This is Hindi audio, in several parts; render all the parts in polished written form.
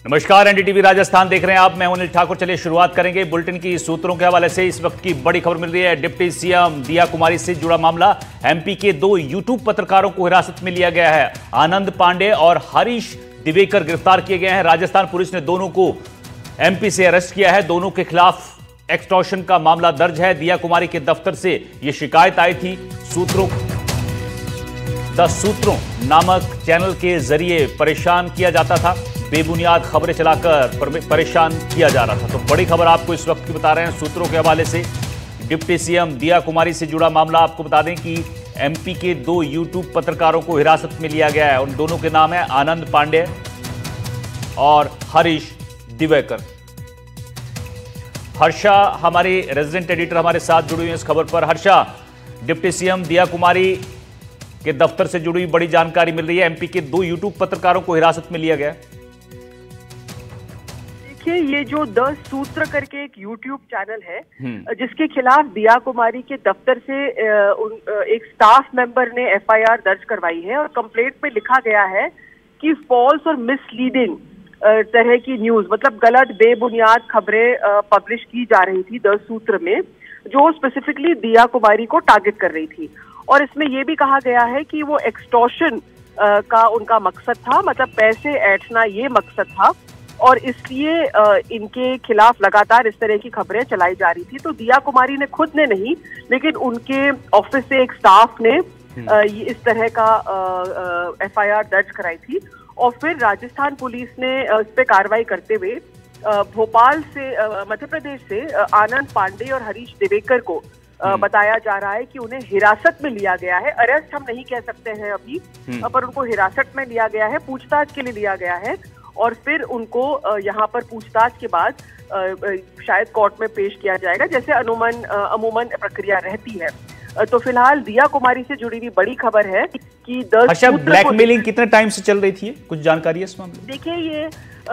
नमस्कार, एनडीटीवी राजस्थान देख रहे हैं आप। मैं हूं अनिल ठाकुर। चलिए शुरुआत करेंगे बुलेटिन की सूत्रों के हवाले से। इस वक्त की बड़ी खबर मिल रही है। डिप्टी सीएम दिया कुमारी से जुड़ा मामला। एमपी के 2 यूट्यूब पत्रकारों को हिरासत में लिया गया है। आनंद पांडे और हरीश दिवेकर गिरफ्तार किए गए हैं। राजस्थान पुलिस ने दोनों को एमपी से अरेस्ट किया है। दोनों के खिलाफ एक्सटॉर्शन का मामला दर्ज है। दिया कुमारी के दफ्तर से यह शिकायत आई थी। द सूत्रों नामक चैनल के जरिए परेशान किया जाता था, बेबुनियाद खबरें चलाकर परेशान किया जा रहा था। तो बड़ी खबर आपको इस वक्त की बता रहे हैं सूत्रों के हवाले से। डिप्टी सीएम दिया कुमारी से जुड़ा मामला। आपको बता दें कि एमपी के 2 यूट्यूब पत्रकारों को हिरासत में लिया गया है। उन दोनों के नाम है आनंद पांडे और हरीश दिवेकर। हर्षा हमारी रेजिडेंट एडिटर हमारे साथ जुड़ी हुई है इस खबर पर। हर्षा, डिप्टी सीएम दिया कुमारी के दफ्तर से जुड़ी बड़ी जानकारी मिल रही है। एमपी के 2 यूट्यूब पत्रकारों को हिरासत में लिया गया। देखिए, ये जो द सूत्र करके एक यूट्यूब चैनल है जिसके खिलाफ दिया कुमारी के दफ्तर से एक स्टाफ मेंबर ने एफआईआर दर्ज करवाई है और कंप्लेंट में लिखा गया है कि फॉल्स और मिसलीडिंग तरह की न्यूज, मतलब गलत बेबुनियाद खबरें पब्लिश की जा रही थी द सूत्र में, जो स्पेसिफिकली दिया कुमारी को टारगेट कर रही थी। और इसमें यह भी कहा गया है कि वो एक्सटॉर्शन का उनका मकसद था, मतलब पैसे ऐंठना ये मकसद था, और इसलिए इनके खिलाफ लगातार इस तरह की खबरें चलाई जा रही थी। तो दिया कुमारी ने खुद ने नहीं, लेकिन उनके ऑफिस से एक स्टाफ ने इस तरह का एफआईआर दर्ज कराई थी। और फिर राजस्थान पुलिस ने इस पे कार्रवाई करते हुए भोपाल से, मध्य प्रदेश से आनंद पांडे और हरीश दिवेकर को बताया जा रहा है कि उन्हें हिरासत में लिया गया है। अरेस्ट हम नहीं कह सकते हैं अभी, पर उनको हिरासत में लिया गया है, पूछताछ के लिए लिया गया है। और फिर उनको यहाँ पर पूछताछ के बाद शायद कोर्ट में पेश किया जाएगा, जैसे अमूमन प्रक्रिया रहती है। तो फिलहाल दिया कुमारी से जुड़ी हुई बड़ी खबर है कि ब्लैकमेलिंग कितने टाइम से चल रही थी, कुछ जानकारी है इस मामले में? देखिए, ये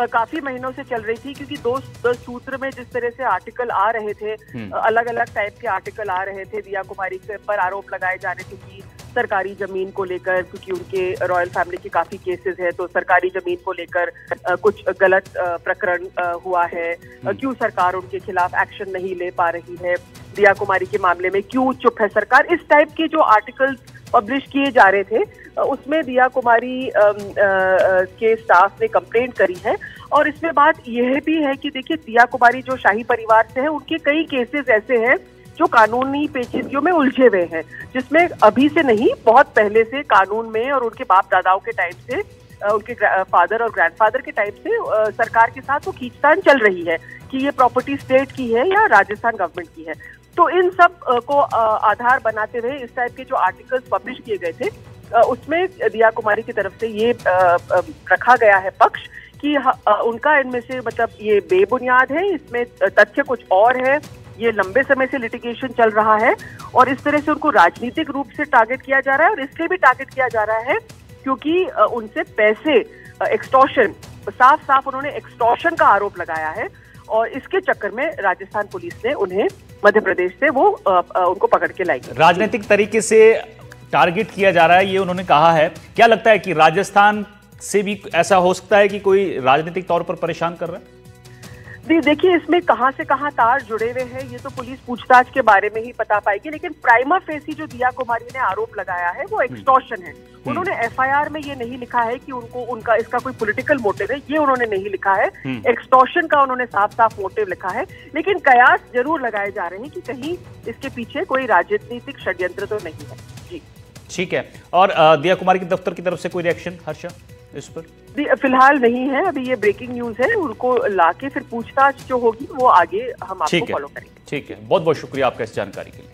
काफी महीनों से चल रही थी, क्योंकि 2 सूत्र में जिस तरह से आर्टिकल आ रहे थे, अलग अलग टाइप के आर्टिकल आ रहे थे। दिया कुमारी के पर आरोप लगाए जा रहे थे कि सरकारी जमीन को लेकर, क्योंकि उनके रॉयल फैमिली के काफी केसेस है, तो सरकारी जमीन को लेकर कुछ गलत प्रकरण हुआ है। क्यों सरकार उनके खिलाफ एक्शन नहीं ले पा रही है, दिया कुमारी के मामले में क्यों चुप है सरकार, इस टाइप के जो आर्टिकल्स पब्लिश किए जा रहे थे, उसमें दिया कुमारी के स्टाफ ने कंप्लेंट करी है। और इसमें बात यह भी है कि देखिए, दिया कुमारी जो शाही परिवार से है, उनके कई केसेस ऐसे हैं जो कानूनी पेचीदगियों में उलझे हुए हैं, जिसमें अभी से नहीं, बहुत पहले से कानून में और उनके बाप दादाओं के टाइम से, उनके फादर और ग्रैंडफादर के टाइम से सरकार के साथ वो खींचतान चल रही है कि ये प्रॉपर्टी स्टेट की है या राजस्थान गवर्नमेंट की है। तो इन सब को आधार बनाते हुए इस टाइप के जो आर्टिकल्स पब्लिश किए गए थे, उसमें दिया कुमारी की तरफ से ये रखा गया है पक्ष कि उनका इनमें से, मतलब ये बेबुनियाद है, इसमें तथ्य कुछ और है, ये लंबे समय से लिटिगेशन चल रहा है, और इस तरह से उनको राजनीतिक रूप से टारगेट किया जा रहा है। और इसलिए भी टारगेट किया जा रहा है क्योंकि उनसे पैसे, एक्सटॉर्शन, साफ साफ उन्होंने एक्सटॉर्शन का आरोप लगाया है, और इसके चक्कर में राजस्थान पुलिस ने उन्हें मध्य प्रदेश से उनको पकड़ के लाई। राजनीतिक तरीके से टारगेट किया जा रहा है, ये उन्होंने कहा है। क्या लगता है कि राजस्थान से भी ऐसा हो सकता है कि कोई राजनीतिक तौर पर परेशान कर रहा है? देखिए, इसमें कहां से कहां तार जुड़े हुए हैं ये तो पुलिस पूछताछ के बारे में ही पता पाएगी, लेकिन प्राइमा फेसी जो दिया कुमारी ने आरोप लगाया है वो एक्सटॉर्शन है। उन्होंने एफआईआर में ये नहीं लिखा है कि उनका इसका कोई पॉलिटिकल मोटिव है, ये उन्होंने नहीं लिखा है। एक्सटॉर्शन का उन्होंने साफ साफ मोटिव लिखा है, लेकिन कयास जरूर लगाए जा रहे हैं कि कहीं इसके पीछे कोई राजनीतिक षड्यंत्र तो नहीं है। जी ठीक है। और दिया कुमारी के दफ्तर की तरफ से कोई रिएक्शन हर्षा इस पर? फिलहाल नहीं है, अभी ये ब्रेकिंग न्यूज है। उनको लाके फिर पूछताछ जो होगी वो आगे हम आपको फॉलो करेंगे। ठीक है, बहुत बहुत शुक्रिया आपका इस जानकारी के लिए।